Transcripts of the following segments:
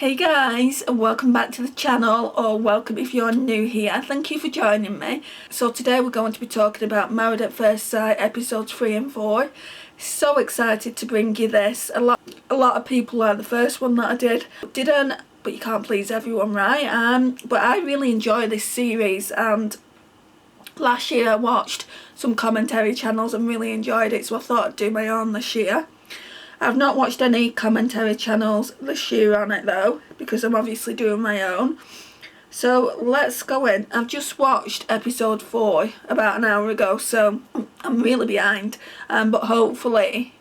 Hey guys, and welcome back to the channel, or welcome if you're new here. Thank you for joining me. So today we're going to be talking about Married at First Sight episodes 3 and 4. So excited to bring you this. A lot of people like the first one that I didn't, but you can't please everyone, right? But I really enjoy this series, and last year I watched some commentary channels and really enjoyed it, so I thought I'd do my own this year. I've not watched any commentary channels this year on it though, because I'm obviously doing my own. So let's go in. I've just watched episode 4 about an hour ago, so I'm really behind. But hopefully,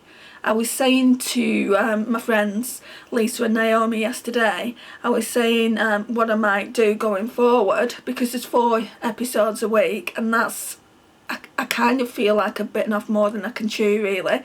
I was saying to my friends Lisa and Naomi yesterday, I was saying what I might do going forward, because there's 4 episodes a week, and that's, I kind of feel like I'm bitten off more than I can chew really.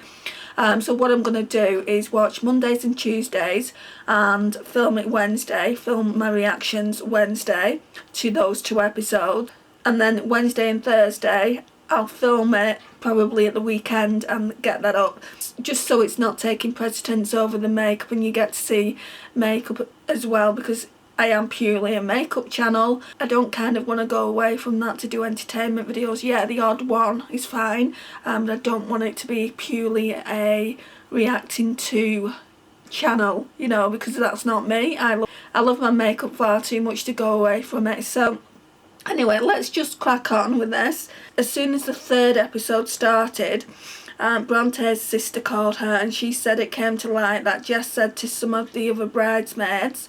So what I'm going to do is watch Mondays and Tuesdays and film it Wednesday, film my reactions Wednesday to those 2 episodes. And then Wednesday and Thursday I'll film it probably at the weekend and get that up, just so it's not taking precedence over the makeup and you get to see makeup as well, because I am purely a makeup channel. I don't kind of want to go away from that to do entertainment videos. Yeah, the odd one is fine, but I don't want it to be purely a reacting to channel, you know, because that's not me. I love my makeup far too much to go away from it. So anyway, let's just crack on with this. As soon as the 3rd episode started, Bronte's sister called her and she said it came to light that Jess said to some of the other bridesmaids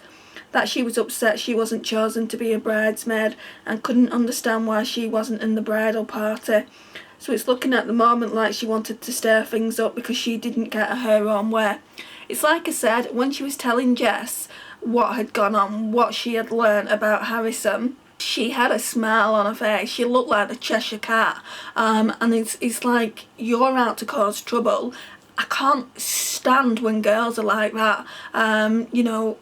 that she was upset she wasn't chosen to be a bridesmaid and couldn't understand why she wasn't in the bridal party. So it's looking at the moment like she wanted to stir things up because she didn't get her own way. It's like I said, when she was telling Jess what had gone on, what she had learnt about Harrison, she had a smile on her face. She looked like the Cheshire Cat. And it's like, you're out to cause trouble. I can't stand when girls are like that. You know,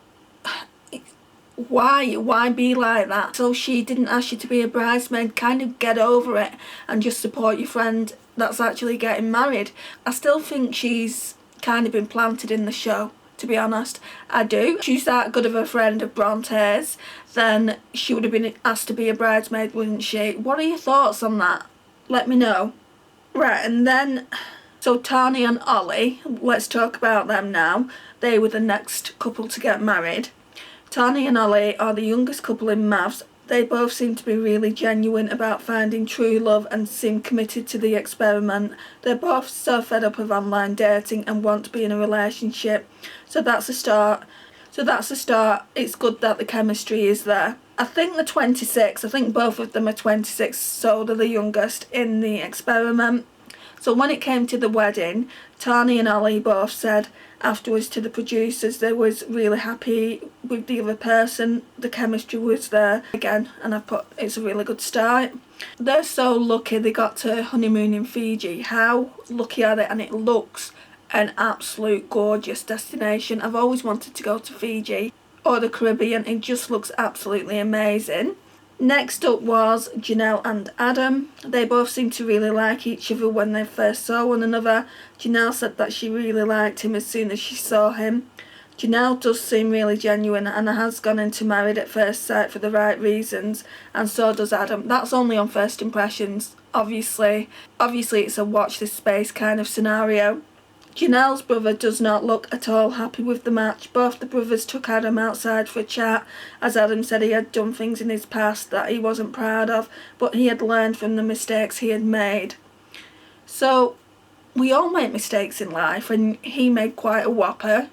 why be like that? So she didn't ask you to be a bridesmaid. Kind of get over it and just support your friend that's actually getting married. I still think she's kind of been planted in the show, to be honest. I do. She's that good of a friend of Bronte's, then she would have been asked to be a bridesmaid, wouldn't she? What are your thoughts on that? Let me know. Right, and then so Tahnee and Ollie, let's talk about them now. They were the next couple to get married. Tahnee and Ollie are the youngest couple in maths. They both seem to be really genuine about finding true love and seem committed to the experiment. They're both so fed up of online dating and want to be in a relationship. So that's a start. It's good that the chemistry is there. I think they're 26. I think both of them are 26, so they're the youngest in the experiment. So when it came to the wedding, Tahnee and Ollie both said afterwards to the producers they was really happy with the other person. The chemistry was there again, and I put it's a really good start. They're so lucky they got to honeymoon in Fiji. How lucky are they? And it looks an absolute gorgeous destination. I've always wanted to go to Fiji or the Caribbean. It just looks absolutely amazing. Next up was Janelle and Adam. They both seemed to really like each other when they first saw one another. Janelle said that she really liked him as soon as she saw him. Janelle does seem really genuine and has gone into Married at First Sight for the right reasons, and so does Adam. That's only on first impressions. Obviously it's a watch this space kind of scenario. Janelle's brother does not look at all happy with the match. Both the brothers took Adam outside for a chat, as Adam said he had done things in his past that he wasn't proud of, but he had learned from the mistakes he had made. So, we all make mistakes in life, and he made quite a whopper.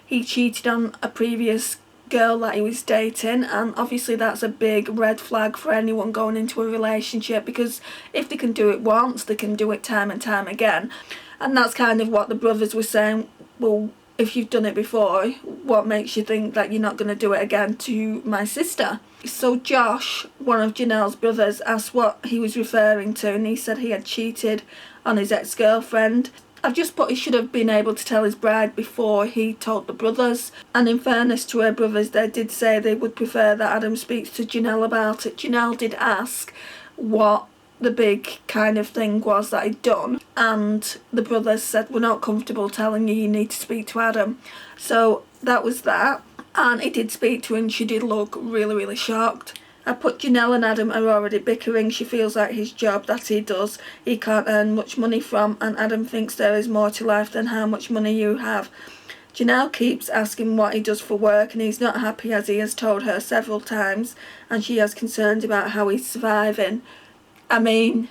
He cheated on a previous girl that he was dating, and obviously that's a big red flag for anyone going into a relationship, because if they can do it once, they can do it time and time again. And that's kind of what the brothers were saying. Well, if you've done it before, what makes you think that you're not going to do it again to my sister? So Josh, one of Janelle's brothers, asked what he was referring to, and he said he had cheated on his ex-girlfriend. I've just put he should have been able to tell his bride before he told the brothers. And in fairness to her brothers, they did say they would prefer that Adam speaks to Janelle about it. Janelle did ask what the big kind of thing was that he'd done, and the brothers said, we're not comfortable telling you, you need to speak to Adam. So that was that. and he did speak to her and she did look really, really shocked. I put Janelle and Adam are already bickering. She feels like his job that he does, he can't earn much money from, and Adam thinks there is more to life than how much money you have. Janelle keeps asking what he does for work and he's not happy, as he has told her several times, and she has concerns about how he's surviving. I mean,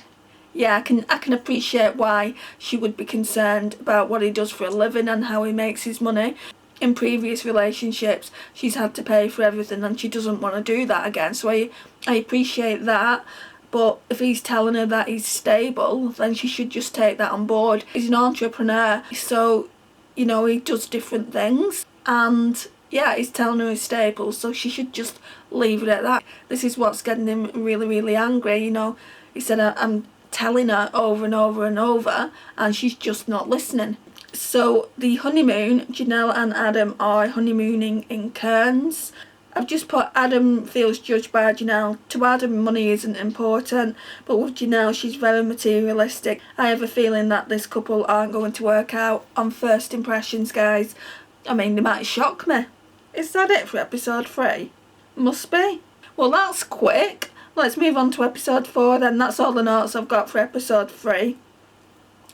yeah, I can appreciate why she would be concerned about what he does for a living and how he makes his money. In previous relationships, she's had to pay for everything and she doesn't want to do that again. So I appreciate that. But if he's telling her that he's stable, then she should just take that on board. He's an entrepreneur, so, you know, he does different things. And yeah, he's telling her he's stable, so she should just leave it at that. This is what's getting him really, really angry. You know, he said, I'm telling her over and over and over, and she's just not listening. So the honeymoon, Janelle and Adam are honeymooning in Cairns. I've just put Adam feels judged by Janelle. To Adam, money isn't important, but with Janelle, she's very materialistic. I have a feeling that this couple aren't going to work out on first impressions, guys. I mean, they might shock me. Is that it for episode 3? Must be. Well, that's quick. Let's move on to episode 4 then. That's all the notes I've got for episode 3.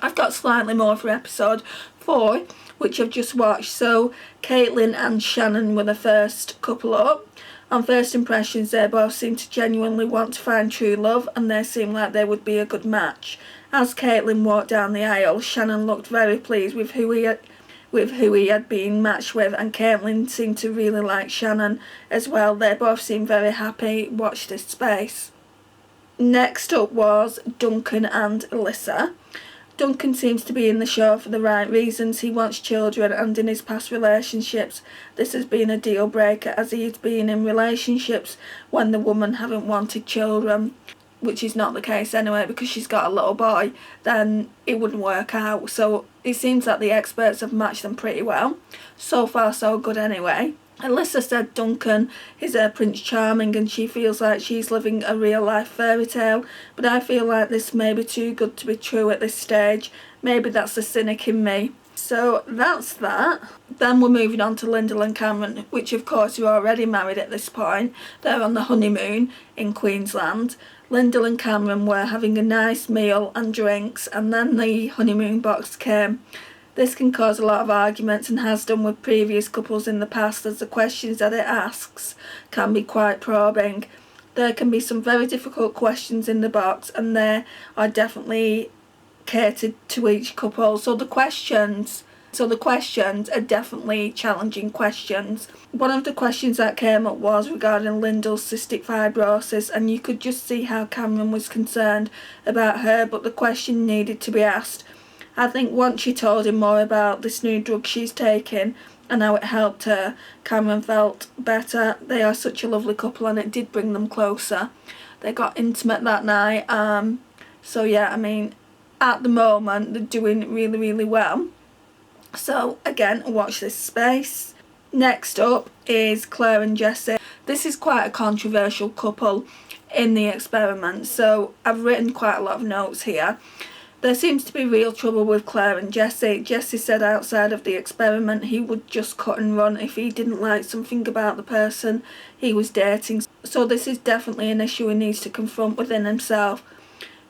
I've got slightly more for episode 4, which I've just watched. So Caitlin and Shannon were the first couple up. On first impressions, they both seem to genuinely want to find true love, and they seem like they would be a good match. As Caitlin walked down the aisle, Shannon looked very pleased with who he had been matched with, and Caitlin seemed to really like Shannon as well. They both seemed very happy. Watch this space. Next up was Duncan and Alyssa. Duncan seems to be in the show for the right reasons. He wants children, and in his past relationships this has been a deal breaker, as he has been in relationships when the woman haven't wanted children, which is not the case anyway, because she's got a little boy, then it wouldn't work out. So it seems that the experts have matched them pretty well. So far so good anyway. Alyssa said Duncan is her Prince Charming and she feels like she's living a real life fairy tale, but I feel like this may be too good to be true at this stage. Maybe that's the cynic in me. So that's that. Then we're moving on to Lyndall and Cameron, which of course are already married at this point. They're on the honeymoon in Queensland. Lyndall and Cameron were having a nice meal and drinks, and then the honeymoon box came. This can cause a lot of arguments and has done with previous couples in the past, as the questions that it asks can be quite probing. There can be some very difficult questions in the box, and they are definitely catered to each couple. So the questions are definitely challenging questions. One of the questions that came up was regarding Lyndall's cystic fibrosis, and you could just see how Cameron was concerned about her, but the question needed to be asked. I think once she told him more about this new drug she's taking and how it helped her, Cameron felt better. They are such a lovely couple and it did bring them closer. They got intimate that night. So yeah, I mean, at the moment they're doing really, really well. So again, watch this space. Next up is Claire and Jessie. This is quite a controversial couple in the experiment, so I've written quite a lot of notes here. There seems to be real trouble with Claire and Jessie. Jessie said outside of the experiment he would just cut and run if he didn't like something about the person he was dating. So this is definitely an issue he needs to confront within himself.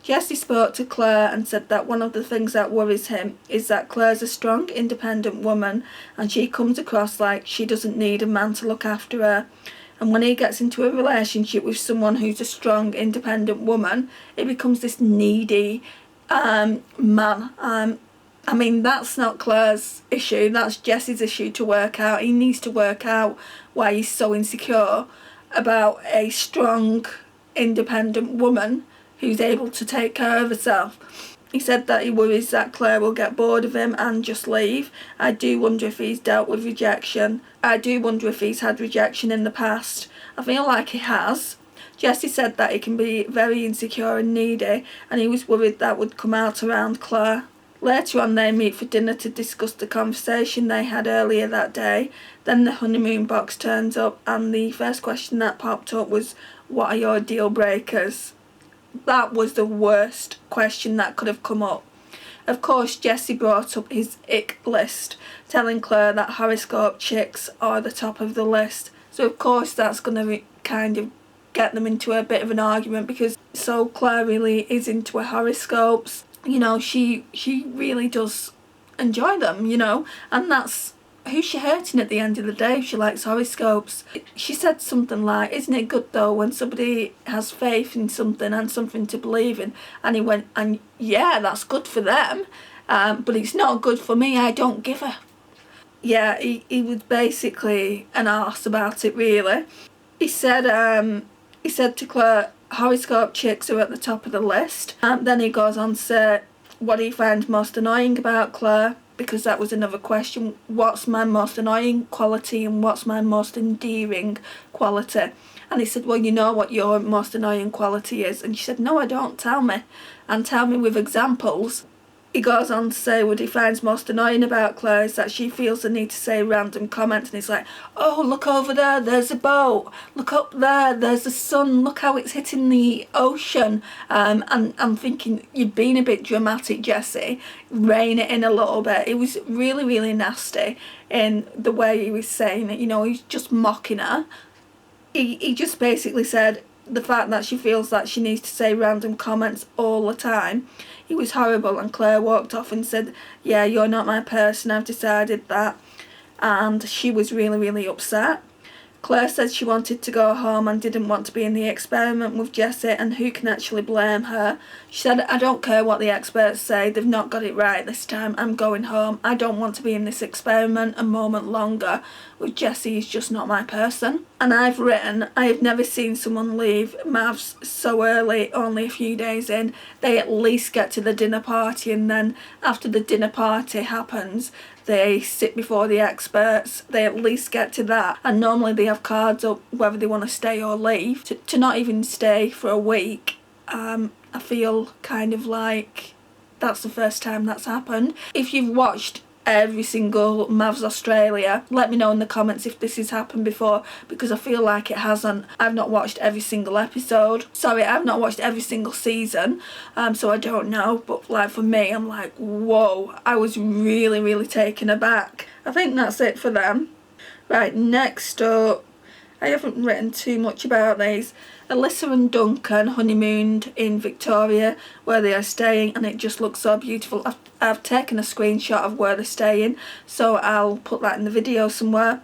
Jessie spoke to Claire and said that one of the things that worries him is that Claire's a strong, independent woman and she comes across like she doesn't need a man to look after her. And when he gets into a relationship with someone who's a strong, independent woman, it becomes this needy man. I mean, that's not Claire's issue, that's Jessie's issue to work out. He needs to work out why he's so insecure about a strong, independent woman who's able to take care of herself. He said that he worries that Claire will get bored of him and just leave. I do wonder if he's dealt with rejection. I do wonder if he's had rejection in the past. I feel like he has. Jessie said that he can be very insecure and needy, and he was worried that would come out around Claire. Later on they meet for dinner to discuss the conversation they had earlier that day. Then the honeymoon box turns up and the first question that popped up was, what are your deal breakers? That was the worst question that could have come up. Of course, Jesse brought up his ick list, telling Claire that horoscope chicks are the top of the list. So of course that's going to kind of get them into a bit of an argument, because so Claire really is into her horoscopes. You know, she really does enjoy them, you know, and that's who's she hurting at the end of the day if she likes horoscopes. She said something like, isn't it good though when somebody has faith in something and something to believe in? And he went, and yeah, that's good for them, but it's not good for me, I don't give a... Yeah, he was basically an arse about it, really. He said to Claire, horoscope chicks are at the top of the list. Then he goes on to say what he finds most annoying about Claire, because that was another question. What's my most annoying quality and what's my most endearing quality? And he said, well, you know what your most annoying quality is. And she said, no, I don't, tell me. And tell me with examples. He goes on to say what he finds most annoying about Claire is that she feels the need to say random comments, and he's like, oh, look over there, there's a boat, look up there, there's the sun, look how it's hitting the ocean. And I'm thinking, you've been a bit dramatic, Jesse, rein it in a little bit. It was really, really nasty in the way he was saying it, you know, he's just mocking her. He just basically said the fact that she feels that she needs to say random comments all the time. It was horrible, and Claire walked off and said, yeah, you're not my person, I've decided that. And she was really, really upset. Claire said she wanted to go home and didn't want to be in the experiment with Jesse, and who can actually blame her? She said, I don't care what the experts say, they've not got it right this time, I'm going home. I don't want to be in this experiment a moment longer with Jesse, he's just not my person. And I've written, I have never seen someone leave Mavs so early, only a few days in. They at least get to the dinner party, and then after the dinner party happens, they sit before the experts, they at least get to that, and normally they have cards up whether they want to stay or leave. To not even stay for a week, I feel kind of like that's the first time that's happened. If you've watched every single Mavs Australia, let me know in the comments if this has happened before, because I feel like it hasn't. I've not watched every single episode. Sorry, I've not watched every single season, so I don't know, but like for me, I'm like, whoa, I was really, really taken aback. I think that's it for them. Right, next up, I haven't written too much about these. Alyssa and Duncan honeymooned in Victoria, where they are staying, and it just looks so beautiful. I've taken a screenshot of where they're staying, so I'll put that in the video somewhere.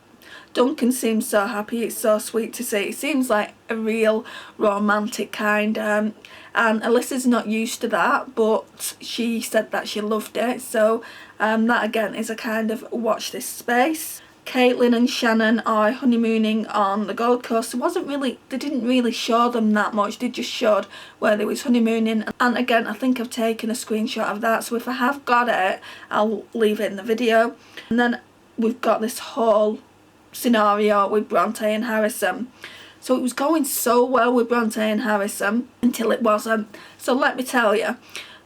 Duncan seems so happy, it's so sweet to see. It seems like a real romantic kind, and Alyssa's not used to that, but she said that she loved it, so that again is a kind of watch this space. Caitlin and Shannon are honeymooning on the Gold Coast. They didn't really show them that much, they just showed where they was honeymooning, and again I think I've taken a screenshot of that, so if I have got it I'll leave it in the video. And then we've got this whole scenario with Brontë and Harrison. So it was going so well with Brontë and Harrison until it wasn't. So let me tell you.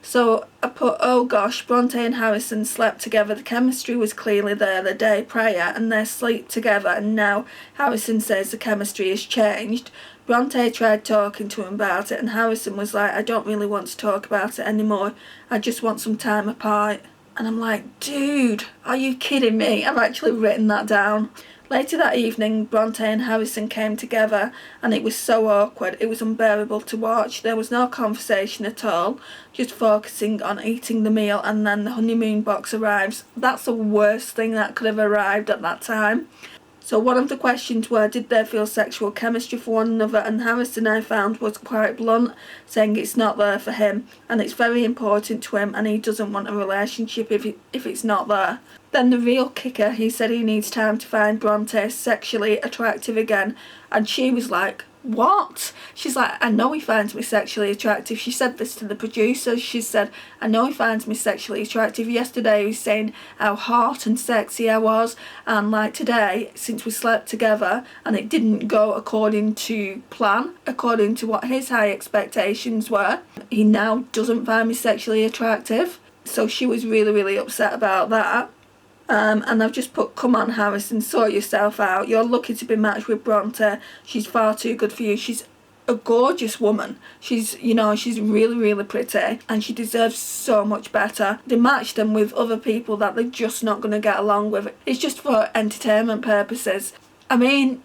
So I put, oh gosh, Brontë and Harrison slept together. The chemistry was clearly there the day prior, and they sleep together, and now Harrison says the chemistry has changed. Brontë tried talking to him about it, and Harrison was like, I don't really want to talk about it anymore. I just want some time apart. And I'm like, dude, are you kidding me? I've actually written that down. Later that evening, Brontë and Harrison came together, and it was so awkward, it was unbearable to watch. There was no conversation at all, just focusing on eating the meal, and then the honeymoon box arrives. That's the worst thing that could have arrived at that time. So one of the questions were, did they feel sexual chemistry for one another, and Harrison, I found, was quite blunt, saying it's not there for him, and it's very important to him, and he doesn't want a relationship if it's not there. Then the real kicker, he said he needs time to find Brontë sexually attractive again, and she was like, what? She's like, I know he finds me sexually attractive. She said this to the producers. She said, I know he finds me sexually attractive. Yesterday he was saying how hot and sexy I was, and like today, since we slept together and it didn't go according to plan, according to what his high expectations were, he now doesn't find me sexually attractive. So she was really, really upset about that. And I've just put, come on Harrison, sort yourself out. You're lucky to be matched with Brontë. She's far too good for you. She's a gorgeous woman. She's, you know, she's really, really pretty, and she deserves so much better. They match them with other people that they're just not going to get along with. It's just for entertainment purposes. I mean,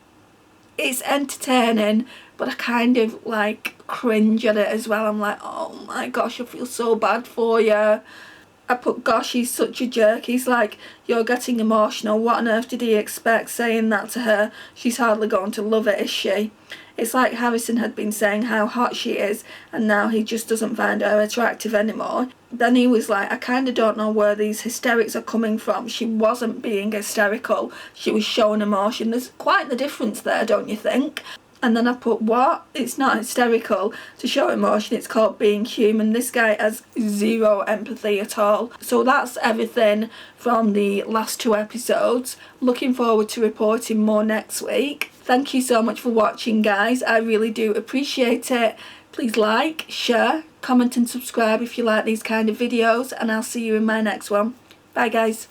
it's entertaining, but I kind of like cringe at it as well. I'm like, oh my gosh, I feel so bad for you. I put, gosh, he's such a jerk. He's like, you're getting emotional. What on earth did he expect saying that to her? She's hardly going to love it, is she? It's like Harrison had been saying how hot she is, and now he just doesn't find her attractive anymore. Then he was like, I kind of don't know where these hysterics are coming from. She wasn't being hysterical. She was showing emotion. There's quite the difference there, don't you think? And then I put, what? It's not hysterical to show emotion, it's called being human. This guy has zero empathy at all. So that's everything from the last 2 episodes. Looking forward to reporting more next week. Thank you so much for watching, guys. I really do appreciate it. Please like, share, comment and subscribe if you like these kind of videos, and I'll see you in my next one. Bye, guys.